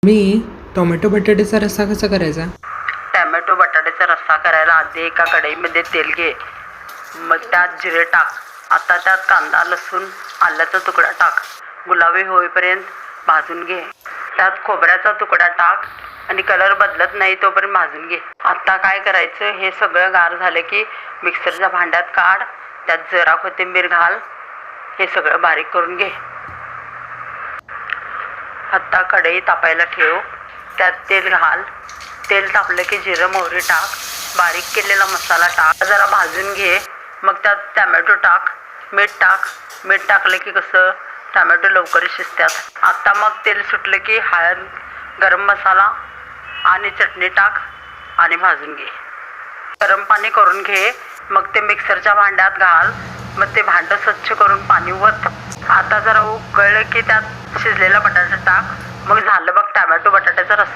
मी tomato बटाट्याचा रस्सा कसा करायचा? टॅमॅटो बटाट्याचा रस्सा करायला आधी एका कढईमध्ये तेल घे, मग त्यात जिरे टाक. आता त्यात कांदा, लसूण, आल्याचा तुकडा टाक. गुलाबी होईपर्यंत भाजून घे. त्यात खोबऱ्याचा तुकडा टाक आणि कलर बदलत नाही तोपर्यंत भाजून घे. आता काय करायचं, हे सगळं गार झालं की मिक्सरच्या भांड्यात काढ. त्यात जरा कोथिंबीर घाल. हे सगळं बारीक करून घे. आता कढई तापायला ठेव. त्यात तेल घाल. तेल तापलं की जिरं मोहरी टाक. बारीक केलेला मसाला टाक. जरा भाजून घे. मग त्यात टॅमॅटो टाक. मीठ टाक. मीठ टाकलं की कसं टॅमॅटो लवकर शिजतात. आता मग तेल सुटलं की हळद, गरम मसाला आणि चटणी टाक आणि भाजून घे. गरम पाणी करून घे. मग ते मिक्सरच्या भांड्यात घाल. मग ते भांडं स्वच्छ करून पाणी वत. आता जरा उकळलं की त्यात शिजलेला बटाटा टाक. मग झालं बघ टॅमॅटो बटाट्याचा रस्सा.